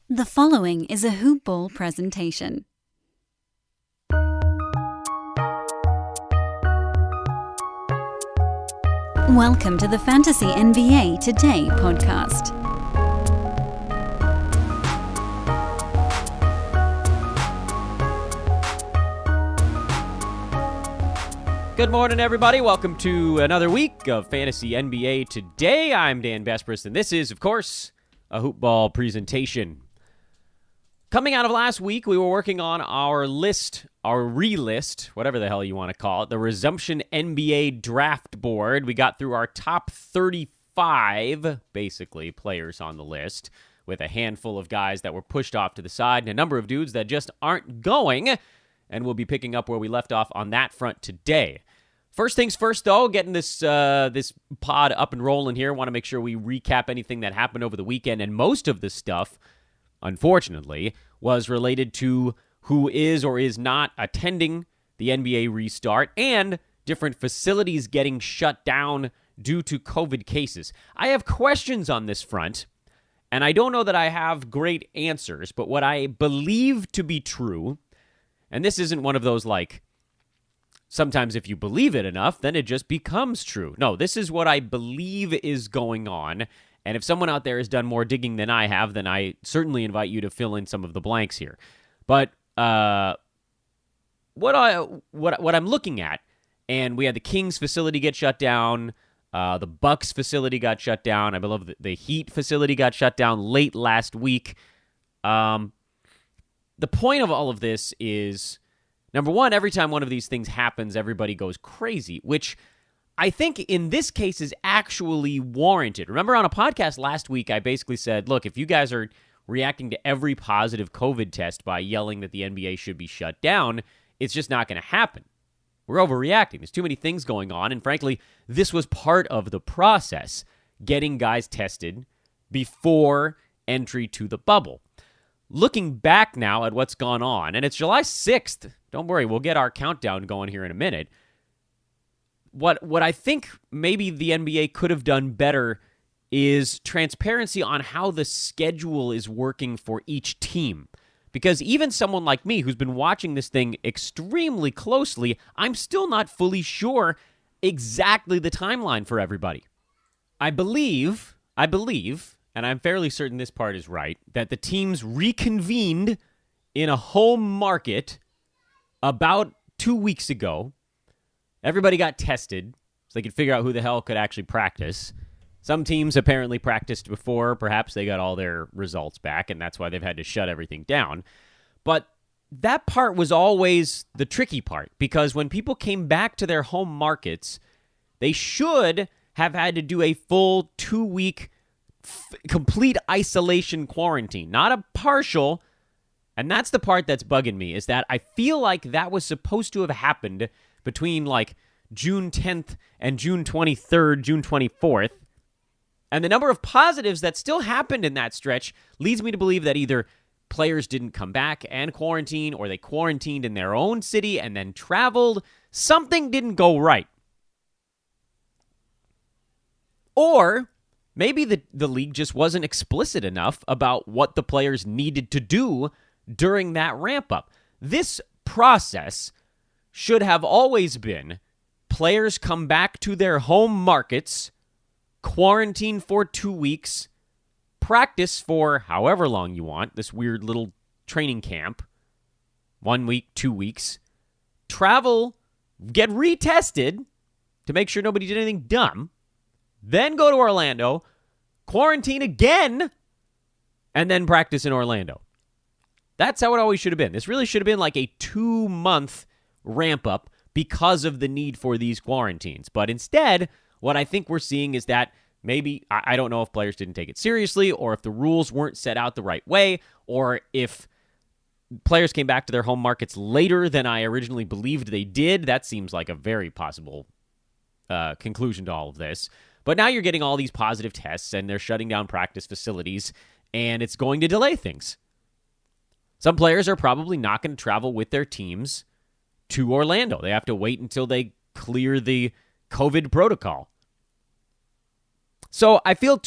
The following is a Hoop Ball presentation. Welcome to the Fantasy NBA Today podcast. Good morning, everybody. Welcome to another week of Fantasy NBA Today. I'm Dan Besbris, and this is, of course, a Hoop Ball presentation. Coming out of last week, we were working on our list, our re-list, whatever the hell you want to call it, the Resumption NBA Draft Board. We got through our top 35, basically, players on the list, with a handful of guys that were pushed off to the side and a number of dudes that just aren't going, and we'll be picking up where we left off on that front today. First things first, though, getting this pod up and rolling here. Want to make sure we recap anything that happened over the weekend, and most of the stuff, unfortunately, was related to who is or is not attending the NBA restart and different facilities getting shut down due to COVID cases. I have questions on this front, and I don't know that I have great answers, but what I believe to be true, and this isn't one of those, like, sometimes if you believe it enough, then it just becomes true. No, this is what I believe is going on. And if someone out there has done more digging than I have, then I certainly invite you to fill in some of the blanks here. But what I'm looking at, and we had the Kings facility get shut down, the Bucks facility got shut down, I believe the Heat facility got shut down late last week. The point of all of this is, number one, every time one of these things happens, everybody goes crazy, which I think in this case is actually warranted. Remember on a podcast last week, I basically said, look, if you guys are reacting to every positive COVID test by yelling that the NBA should be shut down, it's just not going to happen. We're overreacting. There's too many things going on, and frankly, this was part of the process, getting guys tested before entry to the bubble. Looking back now at what's gone on, and it's July 6th. Don't worry, we'll get our countdown going here in a minute. What I think maybe the NBA could have done better is transparency on how the schedule is working for each team. Because even someone like me who's been watching this thing extremely closely, I'm still not fully sure exactly the timeline for everybody. I believe, and I'm fairly certain this part is right, that the teams reconvened in a home market about 2 weeks ago. Everybody got tested so they could figure out who the hell could actually practice. Some teams apparently practiced before. Perhaps they got all their results back, and that's why they've had to shut everything down. But that part was always the tricky part, because when people came back to their home markets, they should have had to do a full 2-week complete isolation quarantine, not a partial. And that's the part that's bugging me, is that I feel like that was supposed to have happened between like June 10th and June 23rd, June 24th. And the number of positives that still happened in that stretch leads me to believe that either players didn't come back and quarantine, or they quarantined in their own city and then traveled. Something didn't go right. Or maybe the league just wasn't explicit enough about what the players needed to do during that ramp-up. This process should have always been players come back to their home markets, quarantine for 2 weeks, practice for however long you want, this weird little training camp, 1 week, 2 weeks, travel, get retested to make sure nobody did anything dumb, then go to Orlando, quarantine again, and then practice in Orlando. That's how it always should have been. This really should have been like a 2-month ramp up because of the need for these quarantines. But instead, what I think we're seeing is that maybe, I don't know if players didn't take it seriously, or if the rules weren't set out the right way, or if players came back to their home markets later than I originally believed they did. That seems like a very possible conclusion to all of this. But now you're getting all these positive tests, and they're shutting down practice facilities, and it's going to delay things. Some players are probably not going to travel with their teams to Orlando. They have to wait until they clear the COVID protocol. So I feel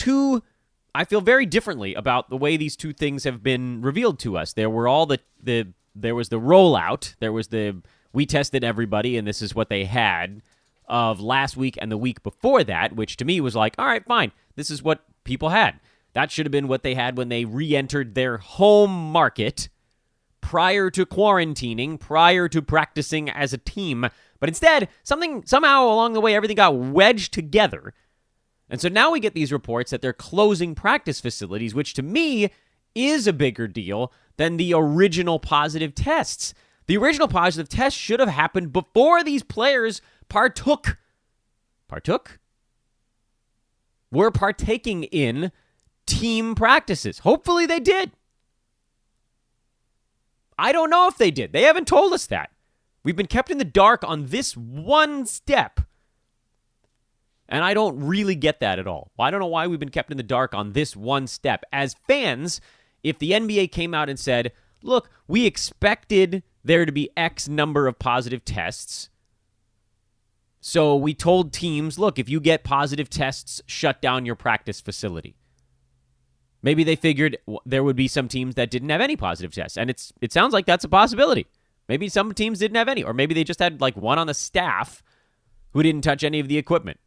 I feel very differently about the way these two things have been revealed to us. There were all there was the rollout, there was the we tested everybody and this is what they had of last week and the week before that, which to me was like, all right, fine, this is what people had. That should have been what they had when they re-entered their home market prior to quarantining, prior to practicing as a team. But instead, somehow along the way, everything got wedged together. And so now we get these reports that they're closing practice facilities, which to me is a bigger deal than the original positive tests. The original positive test should have happened before these players partook? Were partaking in team practices. Hopefully they did. I don't know if they did. They haven't told us that. We've been kept in the dark on this one step. And I don't really get that at all. I don't know why we've been kept in the dark on this one step. As fans, if the NBA came out and said, look, we expected there to be X number of positive tests, so we told teams, look, if you get positive tests, shut down your practice facility. Maybe they figured there would be some teams that didn't have any positive tests, and it sounds like that's a possibility. Maybe some teams didn't have any, or maybe they just had like one on the staff who didn't touch any of the equipment.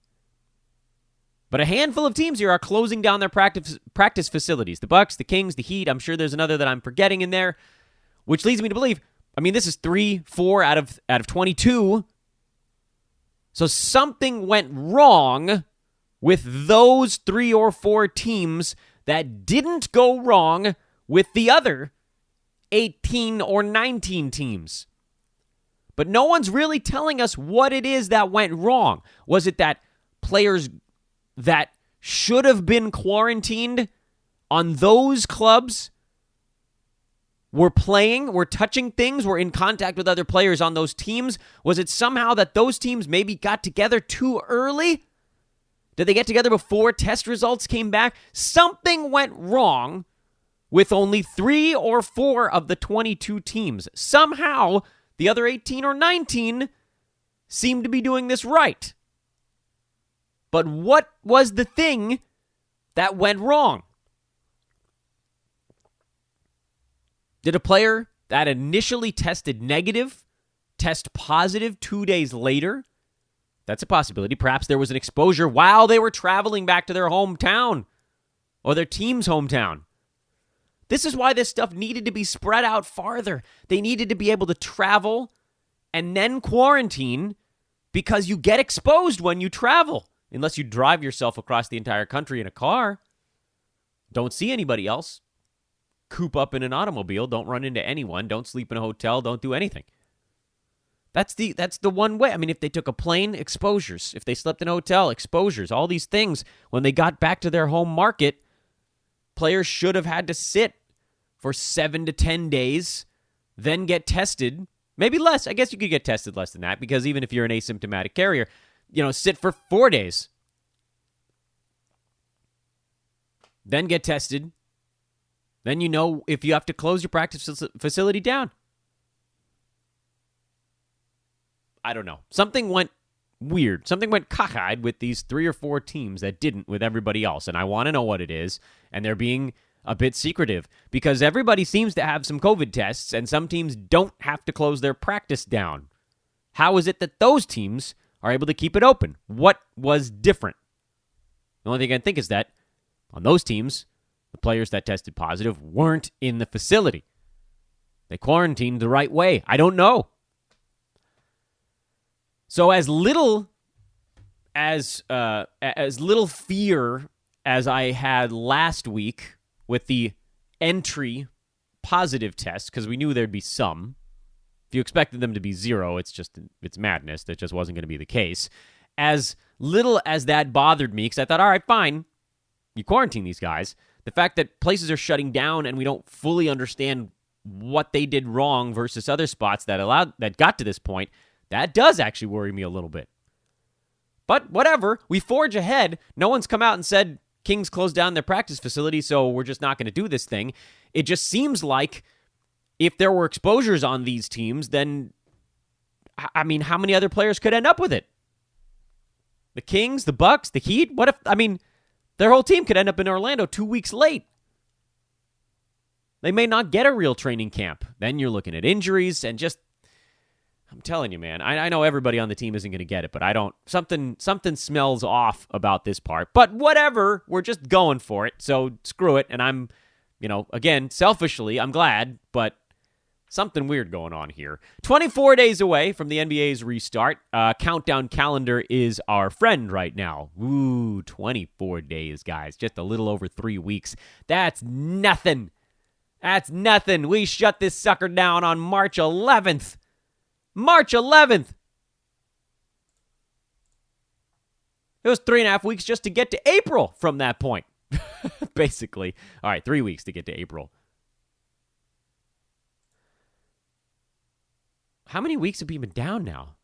But a handful of teams here are closing down their practice facilities. The Bucks, the Kings, the Heat. I'm sure there's another that I'm forgetting in there, which leads me to believe, this is 3-4 out of 22. So something went wrong with those 3 or 4 teams that didn't go wrong with the other 18 or 19 teams. But no one's really telling us what it is that went wrong. Was it that players that should have been quarantined on those clubs were playing, were touching things, were in contact with other players on those teams? Was it somehow that those teams maybe got together too early? Did they get together before test results came back? Something went wrong with only 3 or 4 of the 22 teams. Somehow, the other 18 or 19 seem to be doing this right. But what was the thing that went wrong? Did a player that initially tested negative test positive 2 days later? That's a possibility. Perhaps there was an exposure while they were traveling back to their hometown or their team's hometown. This is why this stuff needed to be spread out farther. They needed to be able to travel and then quarantine, because you get exposed when you travel, unless you drive yourself across the entire country in a car. Don't see anybody else. Coop up in an automobile. Don't run into anyone. Don't sleep in a hotel. Don't do anything. That's the one way. If they took a plane, exposures. If they slept in a hotel, exposures. All these things. When they got back to their home market, players should have had to sit for 7 to 10 days, then get tested. Maybe less. I guess you could get tested less than that, because even if you're an asymptomatic carrier, sit for 4 days. Then get tested. Then if you have to close your practice facility down. I don't know. Something went weird. Something went cockeyed with these 3 or 4 teams that didn't with everybody else. And I want to know what it is. And they're being a bit secretive, because everybody seems to have some COVID tests, and some teams don't have to close their practice down. How is it that those teams are able to keep it open? What was different? The only thing I can think is that on those teams, the players that tested positive weren't in the facility. They quarantined the right way. I don't know. So as little fear as I had last week with the entry positive test, because we knew there'd be some. If you expected them to be 0, it's madness. That just wasn't going to be the case. As little as that bothered me, because I thought, all right, fine, you quarantine these guys. The fact that places are shutting down and we don't fully understand what they did wrong versus other spots that got to this point, that does actually worry me a little bit. But whatever, we forge ahead. No one's come out and said Kings closed down their practice facility, so we're just not going to do this thing. It just seems like if there were exposures on these teams, then, how many other players could end up with it? The Kings, the Bucks, the Heat? What if, the Their whole team could end up in Orlando 2 weeks late. They may not get a real training camp. Then you're looking at injuries and just, I'm telling you, man, I know everybody on the team isn't going to get it, but I don't, something smells off about this part. But whatever, we're just going for it, so screw it. And I'm, again, selfishly, I'm glad, but something weird going on here. 24 days away from the NBA's restart. Countdown calendar is our friend right now. Ooh, 24 days, guys. Just a little over 3 weeks. That's nothing. That's nothing. We shut this sucker down on March 11th. March 11th. It was 3.5 weeks just to get to April from that point. Basically. All right, 3 weeks to get to April. How many weeks have we been down now?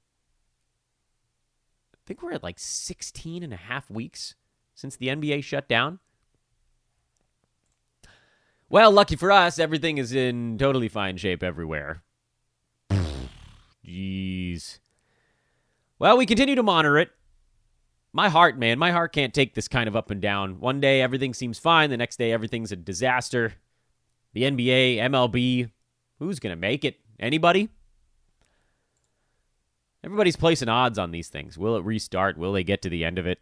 I think we're at like 16 and a half weeks since the NBA shut down. Well, lucky for us, everything is in totally fine shape everywhere. Jeez. Well, we continue to monitor it. My heart can't take this kind of up and down. One day, everything seems fine. The next day, everything's a disaster. The NBA, MLB, who's going to make it? Anybody? Everybody's placing odds on these things. Will it restart? Will they get to the end of it?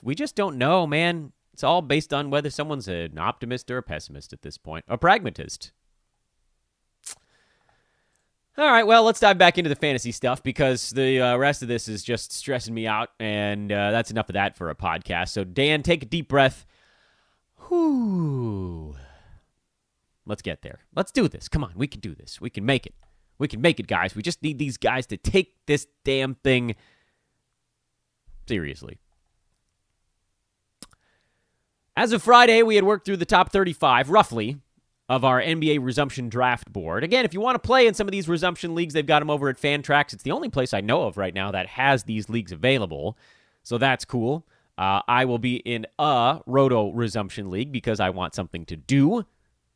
We just don't know, man. It's all based on whether someone's an optimist or a pessimist at this point. A pragmatist. All right, well, let's dive back into the fantasy stuff because the rest of this is just stressing me out, and that's enough of that for a podcast. So, Dan, take a deep breath. Whew. Let's get there. Let's do this. Come on, we can do this. We can make it. We can make it, guys. We just need these guys to take this damn thing seriously. As of Friday, we had worked through the top 35, roughly, of our NBA Resumption Draft Board. Again, if you want to play in some of these Resumption leagues, they've got them over at Fantrax. It's the only place I know of right now that has these leagues available, so that's cool. I will be in a Roto Resumption League because I want something to do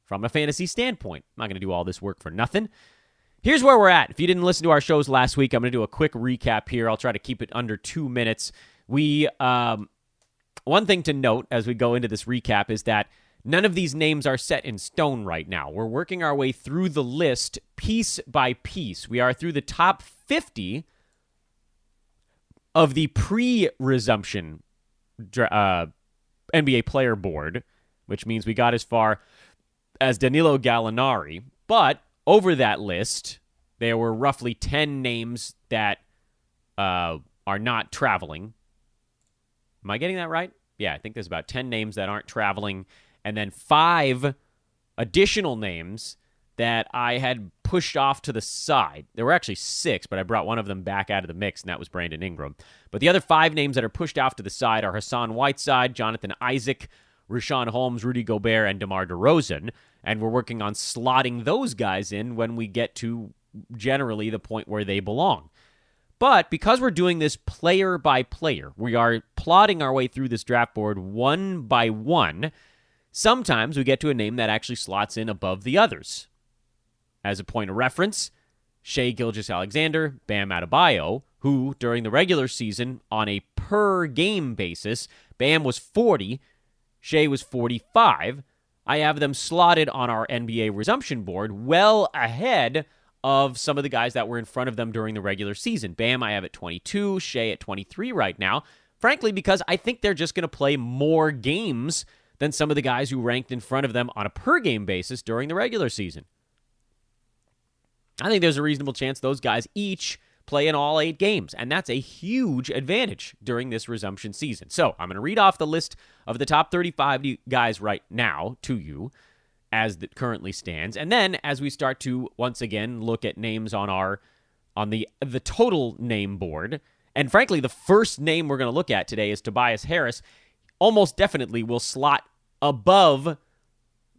from a fantasy standpoint. I'm not going to do all this work for nothing. Here's where we're at. If you didn't listen to our shows last week, I'm going to do a quick recap here. I'll try to keep it under 2 minutes. One thing to note as we go into this recap is that none of these names are set in stone right now. We're working our way through the list piece by piece. We are through the top 50 of the pre-resumption NBA player board, which means we got as far as Danilo Gallinari. But over that list, there were roughly 10 names that are not traveling. Am I getting that right? Yeah, I think there's about 10 names that aren't traveling, and then 5 additional names that I had pushed off to the side. There were actually 6, but I brought one of them back out of the mix, and that was Brandon Ingram. But the other 5 names that are pushed off to the side are Hassan Whiteside, Jonathan Isaac, Richaun Holmes, Rudy Gobert, and DeMar DeRozan, and we're working on slotting those guys in when we get to generally the point where they belong. But because we're doing this player by player, we are plotting our way through this draft board one by one. Sometimes we get to a name that actually slots in above the others. As a point of reference, Shai Gilgeous-Alexander, Bam Adebayo, who during the regular season on a per-game basis, Bam was 40, Shai was 45. I have them slotted on our NBA resumption board well ahead of some of the guys that were in front of them during the regular season. Bam, I have at 22, Shai at 23 right now, frankly, because I think they're just going to play more games than some of the guys who ranked in front of them on a per-game basis during the regular season. I think there's a reasonable chance those guys each play in all 8 games, and that's a huge advantage during this resumption season. So I'm going to read off the list of the top 35 guys right now to you as it currently stands, and then as we start to once again look at names on the total name board, and frankly, the first name we're going to look at today is Tobias Harris. Almost definitely will slot above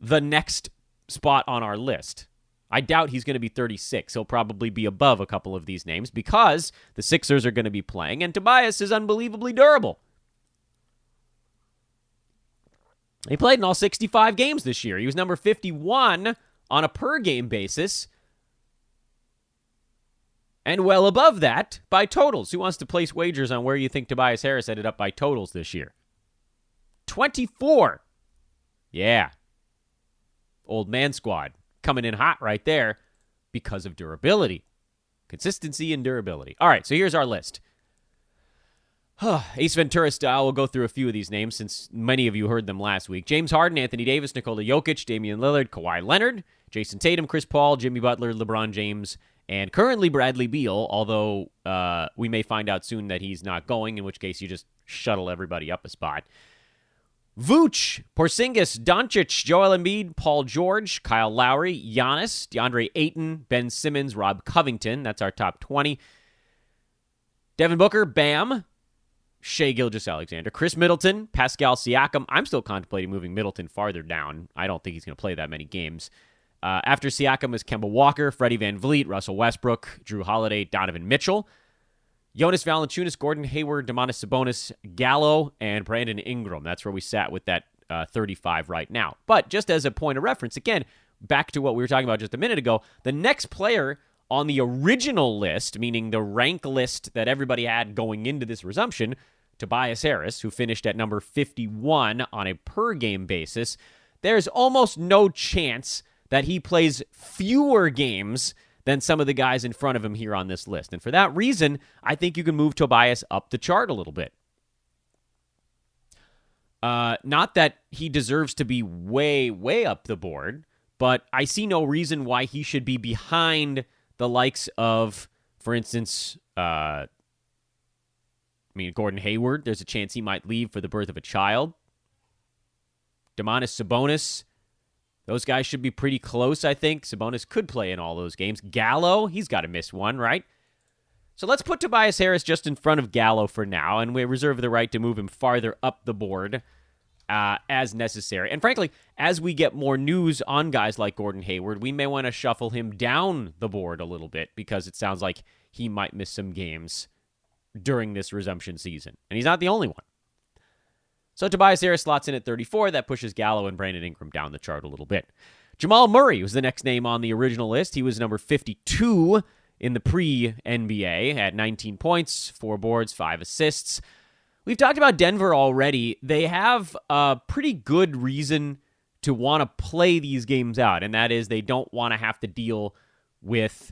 the next spot on our list. I doubt he's going to be 36. He'll probably be above a couple of these names because the Sixers are going to be playing, and Tobias is unbelievably durable. He played in all 65 games this year. He was number 51 on a per-game basis, and well above that by totals. Who wants to place wagers on where you think Tobias Harris ended up by totals this year? 24. Yeah. Old man squad coming in hot right there because of durability. Consistency and durability. All right, so here's our list. Ace Ventura style, we'll go through a few of these names since many of you heard them last week. James Harden, Anthony Davis, Nikola Jokic, Damian Lillard, Kawhi Leonard, Jason Tatum, Chris Paul, Jimmy Butler, LeBron James, and currently Bradley Beal, although we may find out soon that he's not going, in which case you just shuttle everybody up a spot. Vooch, Porzingis, Doncic, Joel Embiid, Paul George, Kyle Lowry, Giannis, DeAndre Ayton, Ben Simmons, Rob Covington. That's our top 20. Devin Booker, Bam, Shai Gilgeous-Alexander, Chris Middleton, Pascal Siakam. I'm still contemplating moving Middleton farther down. I don't think he's going to play that many games. After Siakam is Kemba Walker, Freddie VanVleet, Russell Westbrook, Drew Holiday, Donovan Mitchell, Jonas Valanciunas, Gordon Hayward, Domantas Sabonis, Gallo, and Brandon Ingram. That's where we sat with that 35 right now. But just as a point of reference, again, back to what we were talking about just a minute ago, the next player on the original list, meaning the rank list that everybody had going into this resumption, Tobias Harris, who finished at number 51 on a per-game basis, there's almost no chance that he plays fewer games than some of the guys in front of him here on this list. And for that reason, I think you can move Tobias up the chart a little bit. Not that he deserves to be way, way up the board, but I see no reason why he should be behind the likes of, for instance, Gordon Hayward. There's a chance he might leave for the birth of a child. Domantas Sabonis. Those guys should be pretty close, I think. Sabonis could play in all those games. Gallo, he's got to miss one, right? So let's put Tobias Harris just in front of Gallo for now, and we reserve the right to move him farther up the board as necessary. And frankly, as we get more news on guys like Gordon Hayward, we may want to shuffle him down the board a little bit because it sounds like he might miss some games during this resumption season. And he's not the only one. So Tobias Harris slots in at 34. That pushes Gallo and Brandon Ingram down the chart a little bit. Jamal Murray was the next name on the original list. He was number 52 in the pre-NBA at 19 points, 4 boards, 5 assists. We've talked about Denver already. They have a pretty good reason to want to play these games out, and that is they don't want to have to deal with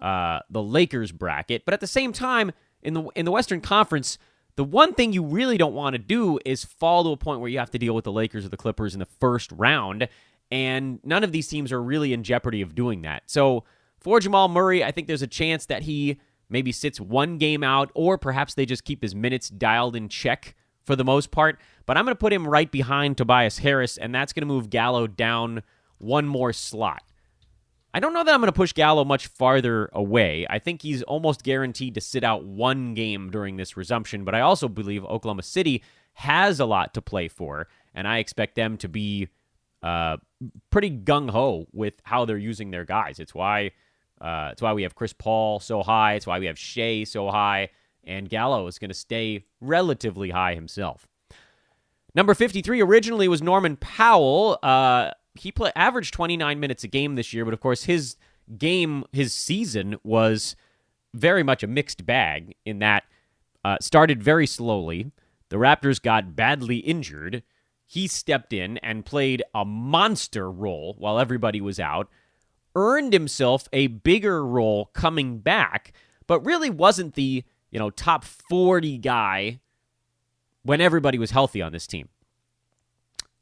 the Lakers bracket. But at the same time, in the Western Conference, the one thing you really don't want to do is fall to a point where you have to deal with the Lakers or the Clippers in the first round, and none of these teams are really in jeopardy of doing that. So for Jamal Murray, I think there's a chance that he maybe sits one game out, or perhaps they just keep his minutes dialed in check for the most part. But I'm going to put him right behind Tobias Harris, and that's going to move Gallo down one more slot. I don't know that I'm going to push Gallo much farther away. I think he's almost guaranteed to sit out one game during this resumption, but I also believe Oklahoma City has a lot to play for, and I expect them to be pretty gung-ho with how they're using their guys. It's why we have Chris Paul so high. It's why we have Shai so high, and Gallo is going to stay relatively high himself. Number 53 originally was Norman Powell. He averaged 29 minutes a game this year, but of course his season was very much a mixed bag in that started very slowly. The Raptors got badly injured. He stepped in and played a monster role while everybody was out, earned himself a bigger role coming back, but really wasn't the top 40 guy when everybody was healthy on this team.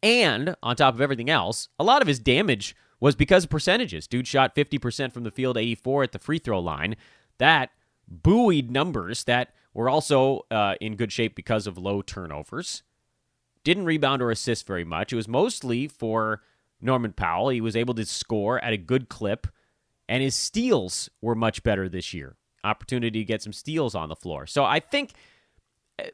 And on top of everything else, a lot of his damage was because of percentages. Dude shot 50% from the field, 84 at the free throw line. That buoyed numbers that were also in good shape because of low turnovers. Didn't rebound or assist very much. It was mostly for Norman Powell. He was able to score at a good clip, and his steals were much better this year. Opportunity to get some steals on the floor. So I think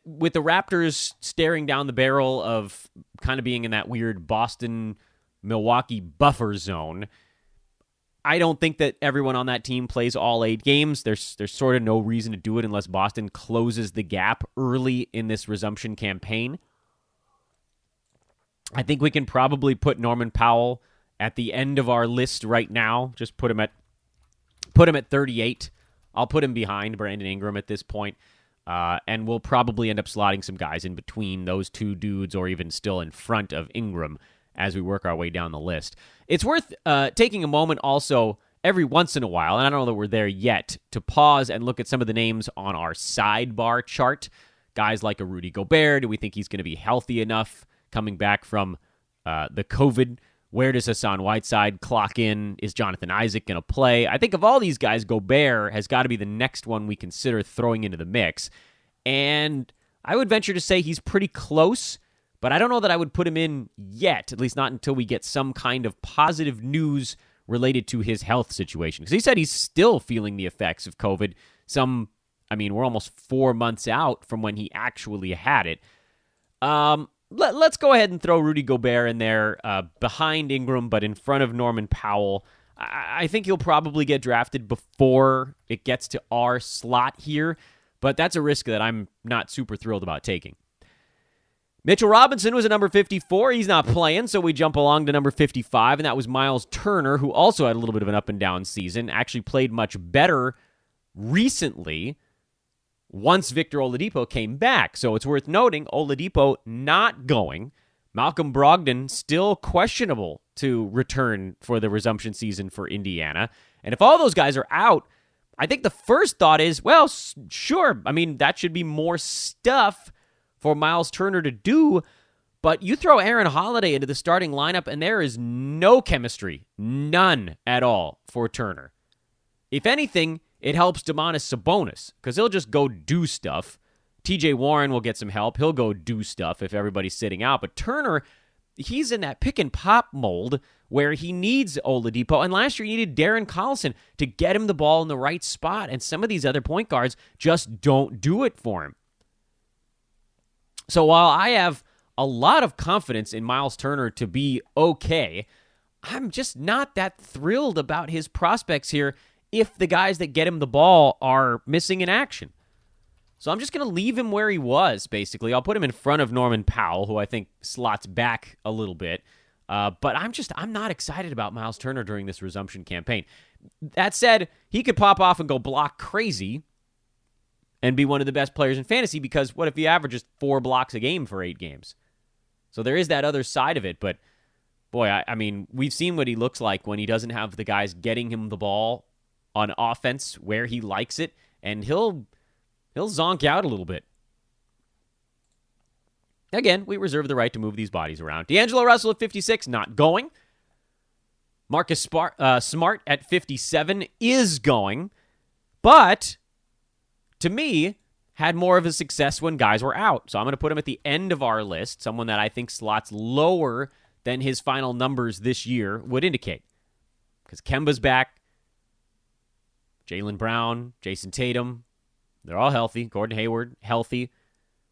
with the Raptors staring down the barrel of kind of being in that weird Boston-Milwaukee buffer zone, I don't think that everyone on that team plays all 8 games. There's sort of no reason to do it unless Boston closes the gap early in this resumption campaign. I think we can probably put Norman Powell at the end of our list right now. Just put him at 38. I'll put him behind Brandon Ingram at this point. And we'll probably end up slotting some guys in between those two dudes or even still in front of Ingram as we work our way down the list. It's worth taking a moment also every once in a while, and I don't know that we're there yet, to pause and look at some of the names on our sidebar chart. Guys like a Rudy Gobert, do we think he's going to be healthy enough coming back from the COVID? Where does Hassan Whiteside clock in? Is Jonathan Isaac going to play? I think of all these guys, Gobert has got to be the next one we consider throwing into the mix. And I would venture to say he's pretty close, but I don't know that I would put him in yet, at least not until we get some kind of positive news related to his health situation. Because he said he's still feeling the effects of COVID. We're almost 4 months out from when he actually had it. Let's go ahead and throw Rudy Gobert in there behind Ingram, but in front of Norman Powell. I think he'll probably get drafted before it gets to our slot here, but that's a risk that I'm not super thrilled about taking. Mitchell Robinson was at number 54. He's not playing, so we jump along to number 55, and that was Miles Turner, who also had a little bit of an up-and-down season, actually played much better recently once Victor Oladipo came back. So it's worth noting, Oladipo not going. Malcolm Brogdon still questionable to return for the resumption season for Indiana. And if all those guys are out, I think the first thought is, well, sure. That should be more stuff for Miles Turner to do. But you throw Aaron Holiday into the starting lineup, and there is no chemistry, none at all for Turner. If anything, it helps Domantas Sabonis because he'll just go do stuff. TJ Warren will get some help. He'll go do stuff if everybody's sitting out. But Turner, he's in that pick and pop mold where he needs Oladipo. And last year he needed Darren Collison to get him the ball in the right spot. And some of these other point guards just don't do it for him. So while I have a lot of confidence in Miles Turner to be okay, I'm just not that thrilled about his prospects here if the guys that get him the ball are missing in action. So I'm just going to leave him where he was, basically. I'll put him in front of Norman Powell, who I think slots back a little bit. But I'm not excited about Miles Turner during this resumption campaign. That said, he could pop off and go block crazy and be one of the best players in fantasy because what if he averages 4 blocks a game for 8 games? So there is that other side of it. But, boy, we've seen what he looks like when he doesn't have the guys getting him the ball on offense where he likes it, and he'll zonk out a little bit. Again, we reserve the right to move these bodies around. D'Angelo Russell at 56, not going. Marcus Smart at 57 is going, but to me, had more of a success when guys were out. So I'm going to put him at the end of our list, someone that I think slots lower than his final numbers this year would indicate. Because Kemba's back. Jaylen Brown, Jason Tatum, they're all healthy. Gordon Hayward, healthy.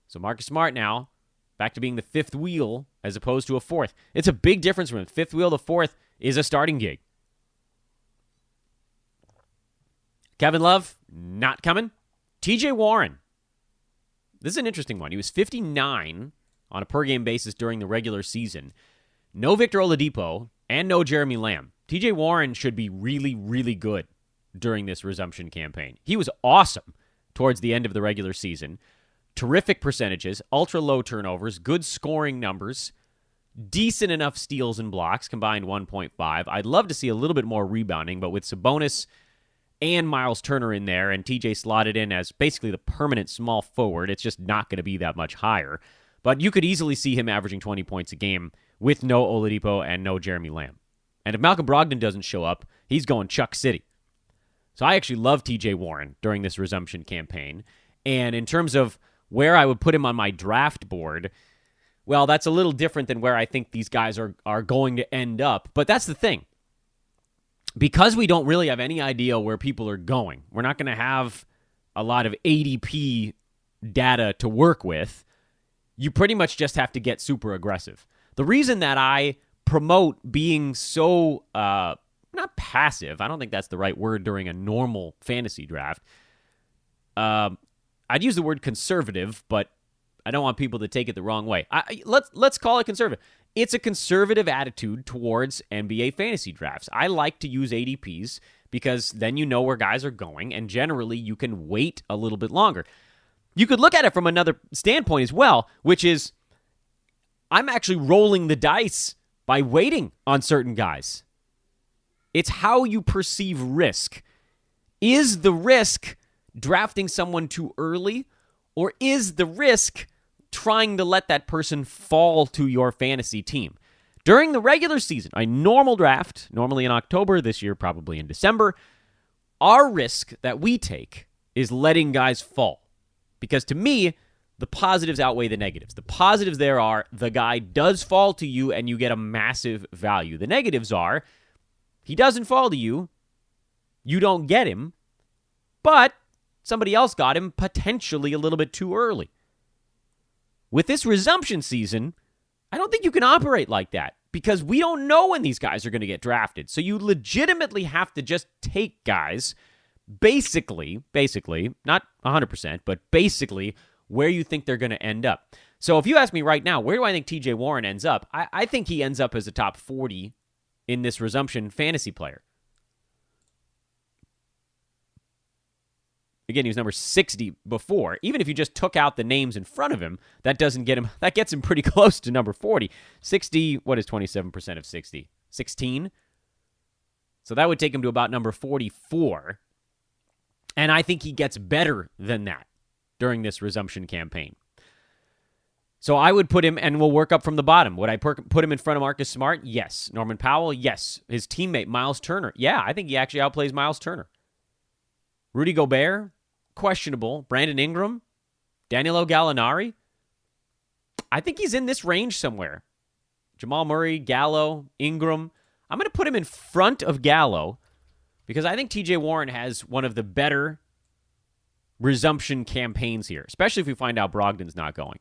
So Marcus Smart now, back to being the 5th wheel as opposed to a 4th. It's a big difference from him. 5th wheel to 4th is a starting gig. Kevin Love, not coming. TJ Warren. This is an interesting one. He was 59 on a per-game basis during the regular season. No Victor Oladipo and no Jeremy Lamb. TJ Warren should be really, really good during this resumption campaign. He was awesome towards the end of the regular season. Terrific percentages, ultra-low turnovers, good scoring numbers, decent enough steals and blocks, combined 1.5. I'd love to see a little bit more rebounding, but with Sabonis and Miles Turner in there and TJ slotted in as basically the permanent small forward, it's just not going to be that much higher. But you could easily see him averaging 20 points a game with no Oladipo and no Jeremy Lamb. And if Malcolm Brogdon doesn't show up, he's going Chuck City. So I actually love TJ Warren during this resumption campaign. And in terms of where I would put him on my draft board, well, that's a little different than where I think these guys are going to end up. But that's the thing. Because we don't really have any idea where people are going, we're not going to have a lot of ADP data to work with. You pretty much just have to get super aggressive. The reason that I promote being so not passive, I don't think that's the right word during a normal fantasy draft. I'd use the word conservative, but I don't want people to take it the wrong way. Let's call it conservative. It's a conservative attitude towards NBA fantasy drafts. I like to use ADPs because then you know where guys are going, and generally you can wait a little bit longer. You could look at it from another standpoint as well, which is I'm actually rolling the dice by waiting on certain guys. It's how you perceive risk. Is the risk drafting someone too early, or is the risk trying to let that person fall to your fantasy team? During the regular season, a normal draft, normally in October, this year probably in December, our risk that we take is letting guys fall. Because to me, the positives outweigh the negatives. The positives there are the guy does fall to you and you get a massive value. The negatives are he doesn't fall to you, you don't get him, but somebody else got him potentially a little bit too early. With this resumption season, I don't think you can operate like that because we don't know when these guys are going to get drafted. So you legitimately have to just take guys basically, not 100%, but basically where you think they're going to end up. So if you ask me right now, where do I think TJ Warren ends up? I think he ends up as a top 40 in this resumption fantasy player. Again, he was number 60 before. Even if you just took out the names in front of him, that gets him pretty close to number 40. 60, what is 27% of 60? 16? So that would take him to about number 44. And I think he gets better than that during this resumption campaign. So I would put him, and we'll work up from the bottom. Would I put him in front of Marcus Smart? Yes. Norman Powell? Yes. His teammate, Miles Turner? Yeah, I think he actually outplays Miles Turner. Rudy Gobert? Questionable. Brandon Ingram? Danilo Gallinari? I think he's in this range somewhere. Jamal Murray, Gallo, Ingram. I'm going to put him in front of Gallo because I think TJ Warren has one of the better resumption campaigns here, especially if we find out Brogdon's not going.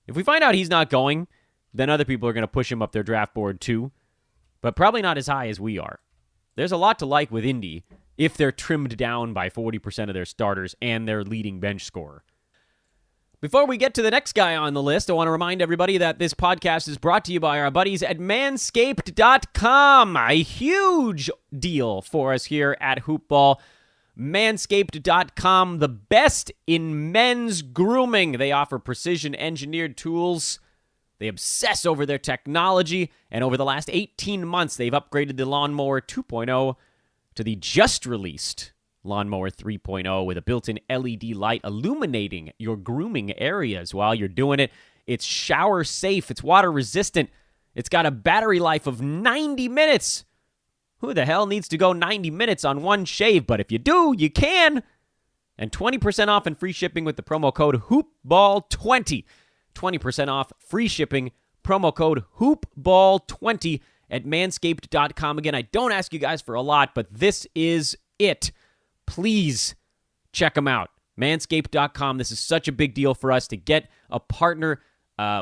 If we find out he's not going, then other people are going to push him up their draft board too, but probably not as high as we are. There's a lot to like with Indy if they're trimmed down by 40% of their starters and their leading bench scorer. Before we get to the next guy on the list, I want to remind everybody that this podcast is brought to you by our buddies at Manscaped.com. A huge deal for us here at Hoopball. Manscaped.com, the best in men's grooming. They offer precision-engineered tools. They obsess over their technology, and over the last 18 months, they've upgraded the Lawnmower 2.0 to the just-released Lawnmower 3.0 with a built-in LED light illuminating your grooming areas while you're doing it. It's shower-safe. It's water-resistant. It's got a battery life of 90 minutes. Who the hell needs to go 90 minutes on one shave? But if you do, you can. And 20% off and free shipping with the promo code HoopBall20. 20% off, free shipping, promo code HoopBall20 at Manscaped.com. Again, I don't ask you guys for a lot, but this is it. Please check them out. Manscaped.com. This is such a big deal for us to get a partner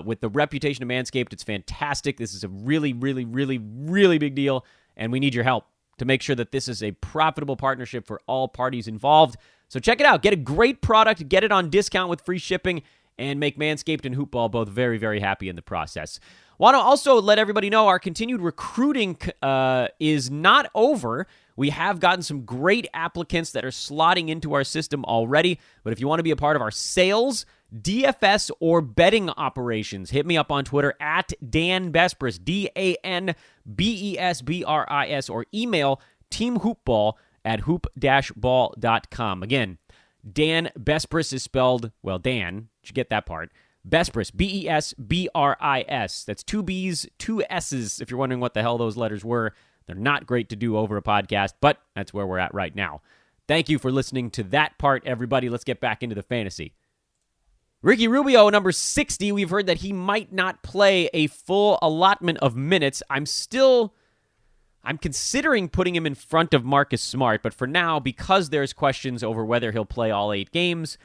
with the reputation of Manscaped. It's fantastic. This is a really, really, really, really big deal. And we need your help to make sure that this is a profitable partnership for all parties involved. So check it out. Get a great product, get it on discount with free shipping, and make Manscaped and Hoopball both very, very happy in the process. Want to also let everybody know our continued recruiting is not over. We have gotten some great applicants that are slotting into our system already. But if you want to be a part of our sales, DFS, or betting operations, hit me up on Twitter at Dan Besbris, DANBESBRIS, or email teamhoopball@hoop-ball.com. Again, Dan Besbris is spelled, well, Dan, did you get that part? Besbris, BESBRIS. That's two B's, two S's, if you're wondering what the hell those letters were. They're not great to do over a podcast, but that's where we're at right now. Thank you for listening to that part, everybody. Let's get back into the fantasy. Ricky Rubio, number 60, we've heard that he might not play a full allotment of minutes. I'm considering putting him in front of Marcus Smart, but for now, because there's questions over whether he'll play all 8 games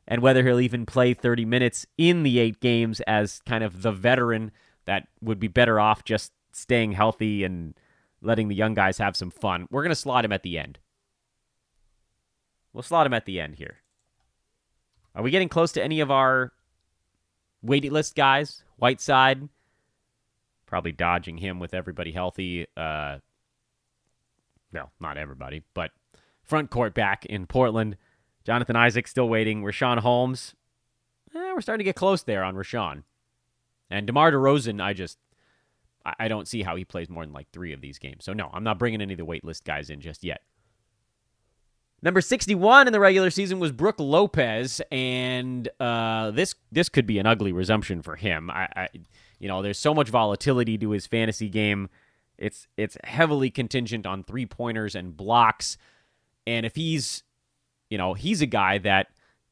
and whether he'll even play 30 minutes in the 8 games as kind of the veteran that would be better off just staying healthy and letting the young guys have some fun, we're going to slot him at the end. We'll slot him at the end here. Are we getting close to any of our waiting list guys? Whiteside, probably dodging him with everybody healthy. No, not everybody, but front court back in Portland. Jonathan Isaac still waiting. Rashawn Holmes, we're starting to get close there on Rashawn. And DeMar DeRozan, I don't see how he plays more than like 3 of these games. So no, I'm not bringing any of the waitlist guys in just yet. Number 61 in the regular season was Brook Lopez, and this could be an ugly resumption for him. There's so much volatility to his fantasy game. It's heavily contingent on 3-pointers and blocks, and if he's a guy that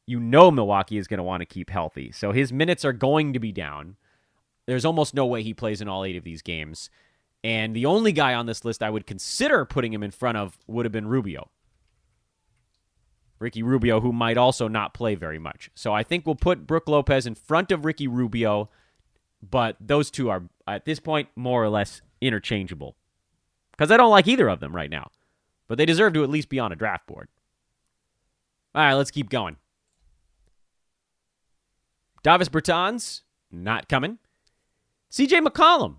Milwaukee is going to want to keep healthy, so his minutes are going to be down. There's almost no way he plays in all 8 of these games, and the only guy on this list I would consider putting him in front of would have been Rubio. Ricky Rubio, who might also not play very much. So I think we'll put Brook Lopez in front of Ricky Rubio, but those two are, at this point, more or less interchangeable. Because I don't like either of them right now. But they deserve to at least be on a draft board. All right, let's keep going. Davis Bertans, not coming. CJ McCollum,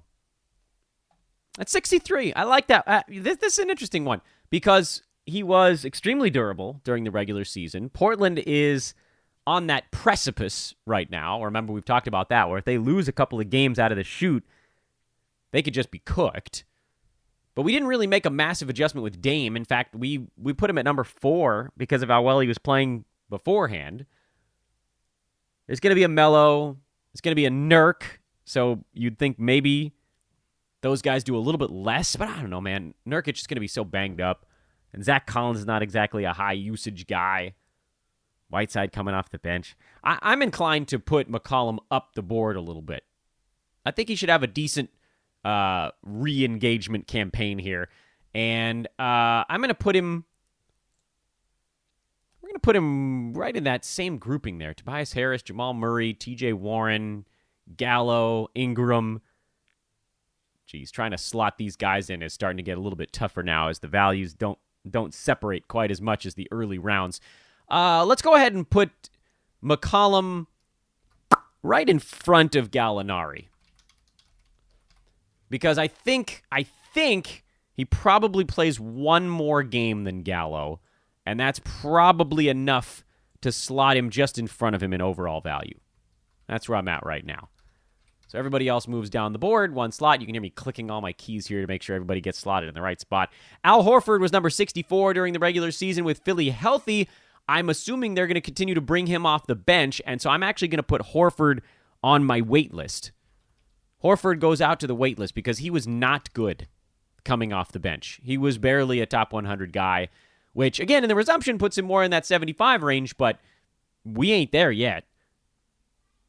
at 63. I like that. This is an interesting one because he was extremely durable during the regular season. Portland is on that precipice right now. Remember, we've talked about that, where if they lose a couple of games out of the chute, they could just be cooked. But we didn't really make a massive adjustment with Dame. In fact, we put him at number 4 because of how well he was playing beforehand. There's going to be a Melo. There's going to be a Nurk. So you'd think maybe those guys do a little bit less. But I don't know, man. Nurkic is going to be so banged up. And Zach Collins is not exactly a high-usage guy. Whiteside coming off the bench. I'm inclined to put McCollum up the board a little bit. I think he should have a decent re-engagement campaign here. And I'm going to put him... We're going to put him right in that same grouping there. Tobias Harris, Jamal Murray, TJ Warren, Gallo, Ingram. Geez, trying to slot these guys in is starting to get a little bit tougher now as the values don't separate quite as much as the early rounds. Let's go ahead and put McCollum right in front of Gallinari. Because I think he probably plays one more game than Gallo, and that's probably enough to slot him just in front of him in overall value. That's where I'm at right now. So everybody else moves down the board, one slot. You can hear me clicking all my keys here to make sure everybody gets slotted in the right spot. Al Horford was number 64 during the regular season with Philly healthy. I'm assuming they're going to continue to bring him off the bench, and so I'm actually going to put Horford on my wait list. Horford goes out to the wait list because he was not good coming off the bench. He was barely a top 100 guy, which, again, in the resumption puts him more in that 75 range, but we ain't there yet.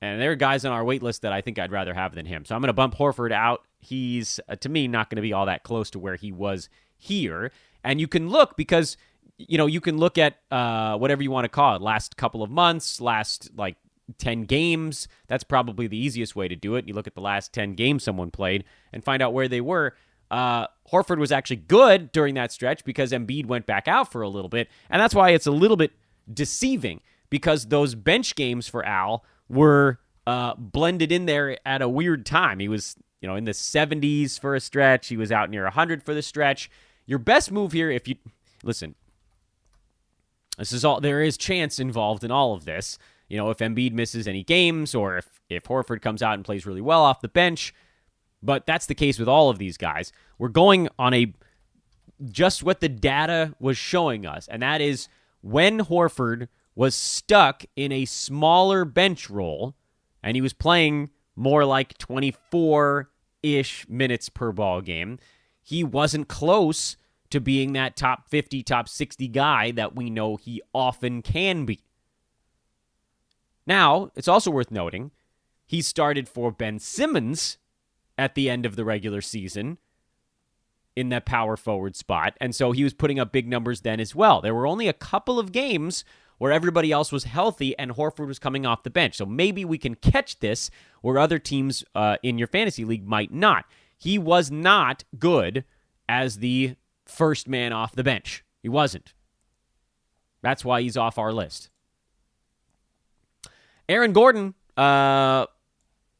And there are guys on our wait list that I think I'd rather have than him. So I'm going to bump Horford out. He's, to me, not going to be all that close to where he was here. And you can look because, you can look at whatever you want to call it. Last couple of months, last, 10 games. That's probably the easiest way to do it. You look at the last 10 games someone played and find out where they were. Horford was actually good during that stretch because Embiid went back out for a little bit. And that's why it's a little bit deceiving because those bench games for Al were blended in there at a weird time. He was, in the 70s for a stretch. He was out near 100 for the stretch. Your best move here, if you... Listen, this is all... There is chance involved in all of this. If Embiid misses any games or if Horford comes out and plays really well off the bench. But that's the case with all of these guys. We're going on just what the data was showing us, and that is when Horford was stuck in a smaller bench role, and he was playing more like 24-ish minutes per ball game, he wasn't close to being that top 50, top 60 guy that we know he often can be. Now, it's also worth noting, he started for Ben Simmons at the end of the regular season in that power forward spot, and so he was putting up big numbers then as well. There were only a couple of games where everybody else was healthy and Horford was coming off the bench. So maybe we can catch this where other teams in your fantasy league might not. He was not good as the first man off the bench. He wasn't. That's why he's off our list. Aaron Gordon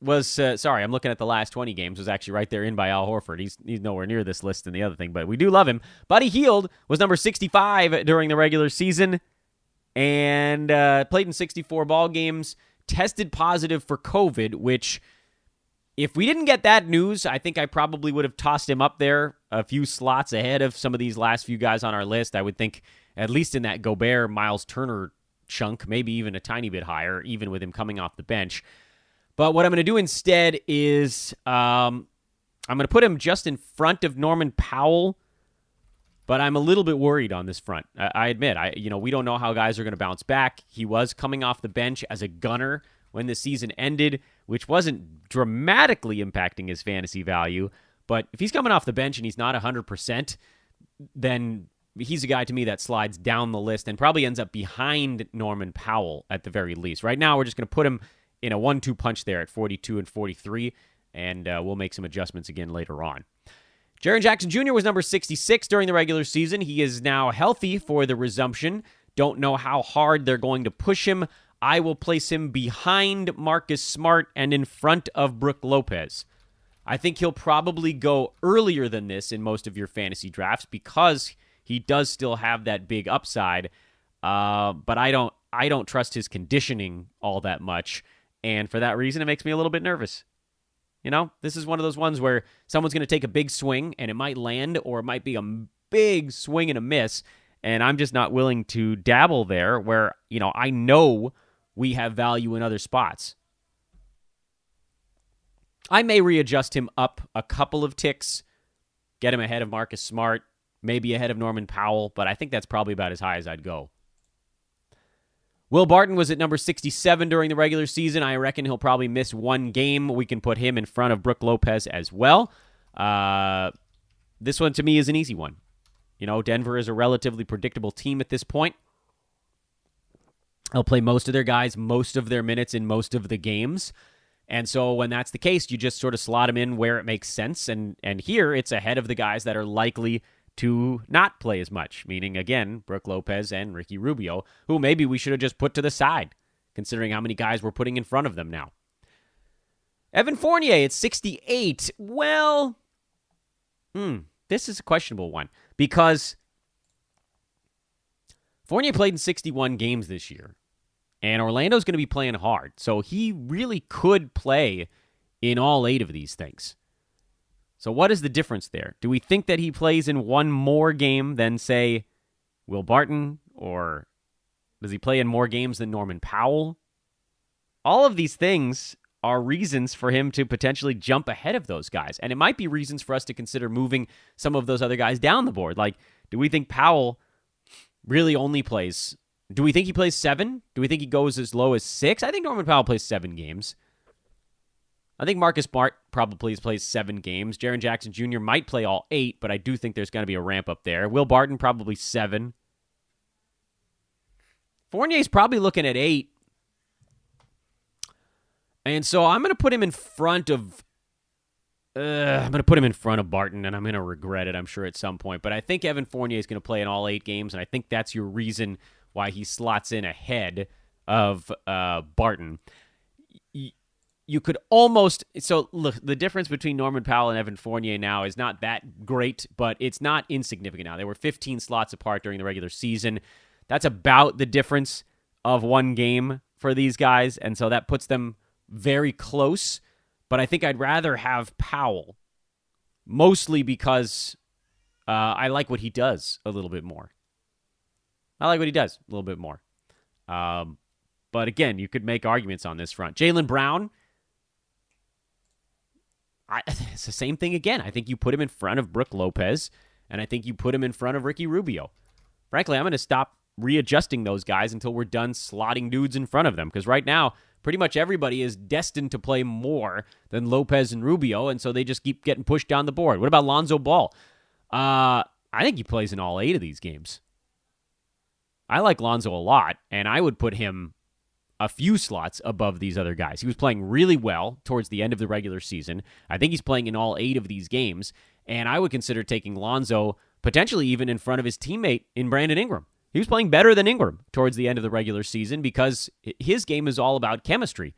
was, sorry, I'm looking at the last 20 games, was actually right there in by Al Horford. He's nowhere near this list and the other thing, but we do love him. Buddy Hield was number 65 during the regular season. and played in 64 ball games, tested positive for COVID, which if we didn't get that news, I think I probably would have tossed him up there a few slots ahead of some of these last few guys on our list. I would think at least in that Gobert, Miles Turner chunk, maybe even a tiny bit higher, even with him coming off the bench. But what I'm going to do instead is I'm going to put him just in front of Norman Powell, but I'm a little bit worried on this front. I admit, we don't know how guys are going to bounce back. He was coming off the bench as a gunner when the season ended, which wasn't dramatically impacting his fantasy value. But if he's coming off the bench and he's not 100%, then he's a guy to me that slides down the list and probably ends up behind Norman Powell at the very least. Right now, we're just going to put him in a 1-2 punch there at 42 and 43, and we'll make some adjustments again later on. Jaren Jackson Jr. was number 66 during the regular season. He is now healthy for the resumption. Don't know how hard they're going to push him. I will place him behind Marcus Smart and in front of Brook Lopez. I think he'll probably go earlier than this in most of your fantasy drafts because he does still have that big upside. But I don't trust his conditioning all that much, and for that reason, it makes me a little bit nervous. This is one of those ones where someone's going to take a big swing, and it might land, or it might be a big swing and a miss, and I'm just not willing to dabble there where, I know we have value in other spots. I may readjust him up a couple of ticks, get him ahead of Marcus Smart, maybe ahead of Norman Powell, but I think that's probably about as high as I'd go. Will Barton was at number 67 during the regular season. I reckon he'll probably miss one game. We can put him in front of Brook Lopez as well. This one to me is an easy one. Denver is a relatively predictable team at this point. They'll play most of their guys, most of their minutes in most of the games. And so when that's the case, you just sort of slot them in where it makes sense. And here it's ahead of the guys that are likely to not play as much, meaning, again, Brook Lopez and Ricky Rubio, who maybe we should have just put to the side, considering how many guys we're putting in front of them now. Evan Fournier at 68. Well, this is a questionable one because Fournier played in 61 games this year, and Orlando's going to be playing hard, so he really could play in all 8 of these things. So what is the difference there? Do we think that he plays in one more game than, say, Will Barton, or does he play in more games than Norman Powell? All of these things are reasons for him to potentially jump ahead of those guys, and it might be reasons for us to consider moving some of those other guys down the board. Like, do we think Powell really only plays... Do we think he plays 7? Do we think he goes as low as 6? I think Norman Powell plays 7 games. I think Marcus Smart probably plays 7 games. Jaren Jackson Jr. might play all 8, but I do think there's going to be a ramp up there. Will Barton probably 7. Fournier's probably looking at 8. And so I'm going to put him in front of... Barton, and I'm going to regret it, I'm sure, at some point. But I think Evan Fournier is going to play in all 8 games, and I think that's your reason why he slots in ahead of Barton. You could almost... So, look, the difference between Norman Powell and Evan Fournier now is not that great, but it's not insignificant now. They were 15 slots apart during the regular season. That's about the difference of one game for these guys, and so that puts them very close. But I think I'd rather have Powell, mostly because I like what he does a little bit more. But again, you could make arguments on this front. Jaylen Brown, it's the same thing again. I think you put him in front of Brook Lopez, and I think you put him in front of Ricky Rubio. Frankly, I'm going to stop readjusting those guys until we're done slotting dudes in front of them, because right now, pretty much everybody is destined to play more than Lopez and Rubio, and so they just keep getting pushed down the board. What about Lonzo Ball? I think he plays in all 8 of these games. I like Lonzo a lot, and I would put him a few slots above these other guys. He was playing really well towards the end of the regular season. I think he's playing in all 8 of these games, and I would consider taking Lonzo potentially even in front of his teammate in Brandon Ingram. He was playing better than Ingram towards the end of the regular season because his game is all about chemistry.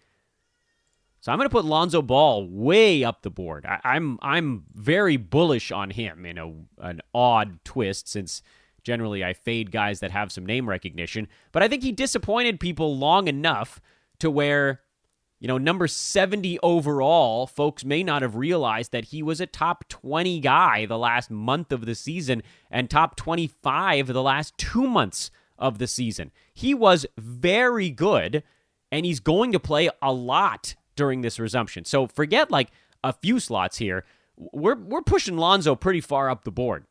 So I'm going to put Lonzo Ball way up the board. I'm very bullish on him in an odd twist, since Generally, I fade guys that have some name recognition. But I think he disappointed people long enough to where, number 70 overall, folks may not have realized that he was a top 20 guy the last month of the season and top 25 the last 2 months of the season. He was very good, and he's going to play a lot during this resumption. So forget like a few slots here. We're pushing Lonzo pretty far up the board.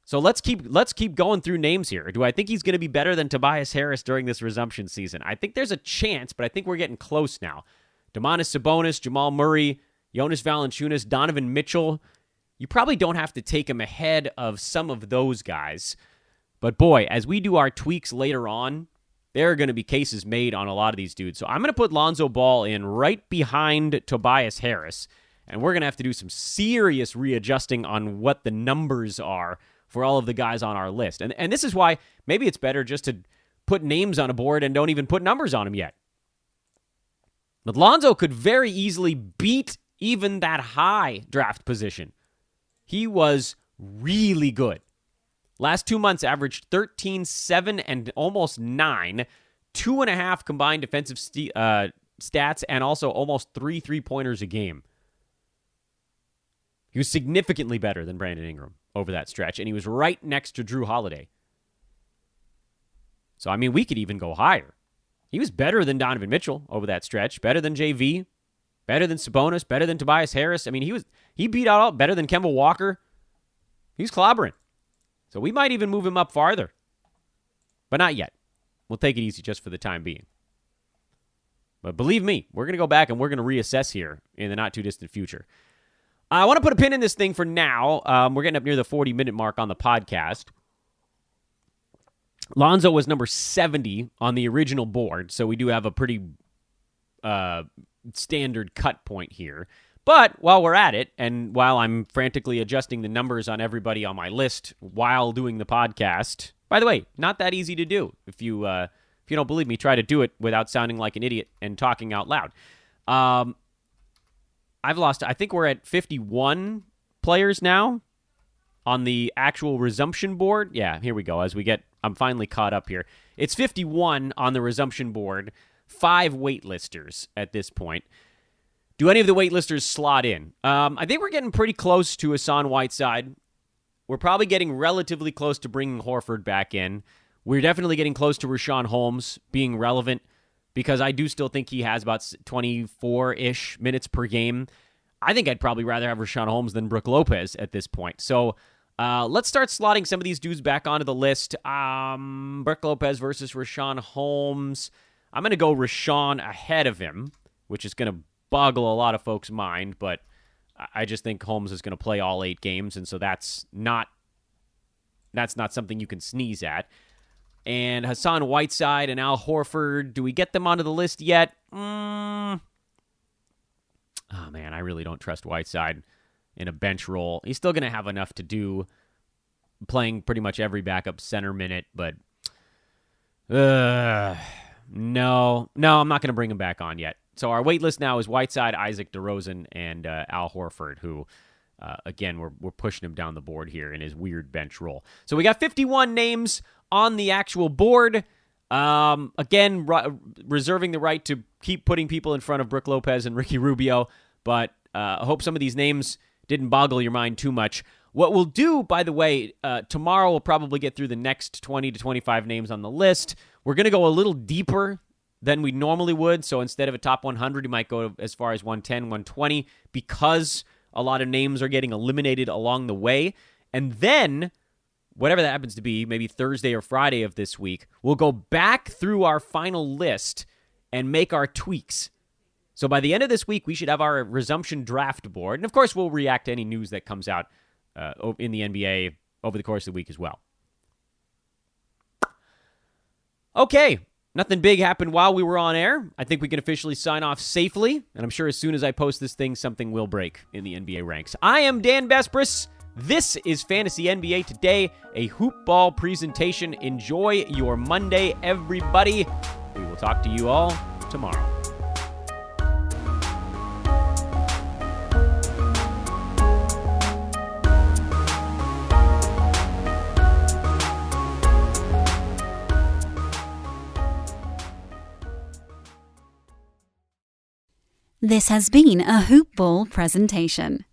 So let's keep going through names here. Do I think he's going to be better than Tobias Harris during this resumption season? I think there's a chance, but I think we're getting close now. Domantas Sabonis, Jamal Murray, Jonas Valanciunas, Donovan Mitchell. You probably don't have to take him ahead of some of those guys. But boy, as we do our tweaks later on, there are going to be cases made on a lot of these dudes. So I'm going to put Lonzo Ball in right behind Tobias Harris, and we're going to have to do some serious readjusting on what the numbers are for all of the guys on our list. And this is why maybe it's better just to put names on a board and don't even put numbers on them yet. But Lonzo could very easily beat even that high draft position. He was really good. Last 2 months averaged 13, 7, and almost 9. 2.5 combined defensive stats, and also almost 3 3-pointers a game. He was significantly better than Brandon Ingram over that stretch, and he was right next to Drew Holiday. So, I mean, we could even go higher. He was better than Donovan Mitchell over that stretch, better than JV, better than Sabonis, better than Tobias Harris. I mean, he beat out better than Kemba Walker. He's clobbering. So we might even move him up farther. But not yet. We'll take it easy just for the time being. But believe me, we're going to go back and we're going to reassess here in the not-too-distant future. I want to put a pin in this thing for now. We're getting up near the 40-minute mark on the podcast. Lonzo was number 70 on the original board, so we do have a pretty standard cut point here. But while we're at it, and while I'm frantically adjusting the numbers on everybody on my list while doing the podcast, by the way, not that easy to do. If you don't believe me, try to do it without sounding like an idiot and talking out loud. I think we're at 51 players now on the actual resumption board. Yeah, here we go. I'm finally caught up here. It's 51 on the resumption board, 5 waitlisters at this point. Do any of the waitlisters slot in? I think we're getting pretty close to Hassan Whiteside. We're probably getting relatively close to bringing Horford back in. We're definitely getting close to Richaun Holmes being relevant because I do still think he has about 24-ish minutes per game. I think I'd probably rather have Richaun Holmes than Brook Lopez at this point. So let's start slotting some of these dudes back onto the list. Brook Lopez versus Richaun Holmes. I'm going to go Richaun ahead of him, which is going to boggle a lot of folks' mind, but I just think Holmes is going to play all 8 games, and so that's not something you can sneeze at. And Hassan Whiteside and Al Horford, do we get them onto the list yet? Oh, man, I really don't trust Whiteside in a bench role. He's still going to have enough to do playing pretty much every backup center minute, but no, I'm not going to bring him back on yet. So our wait list now is Whiteside, Isaac DeRozan, and Al Horford, who, again, we're pushing him down the board here in his weird bench role. So we got 51 names on the actual board. Again, reserving the right to keep putting people in front of Brook Lopez and Ricky Rubio, but I hope some of these names didn't boggle your mind too much. What we'll do, by the way, tomorrow we'll probably get through the next 20 to 25 names on the list. We're going to go a little deeper than we normally would, so instead of a top 100, you might go as far as 110, 120, because a lot of names are getting eliminated along the way. And then, whatever that happens to be, maybe Thursday or Friday of this week, we'll go back through our final list and make our tweaks. So by the end of this week, we should have our resumption draft board. And of course, we'll react to any news that comes out in the NBA over the course of the week as well. Okay, nothing big happened while we were on air. I think we can officially sign off safely. And I'm sure as soon as I post this thing, something will break in the NBA ranks. I am Dan Besbris. This is Fantasy NBA Today, a hoop ball presentation. Enjoy your Monday, everybody. We will talk to you all tomorrow. This has been a Hoop Ball presentation.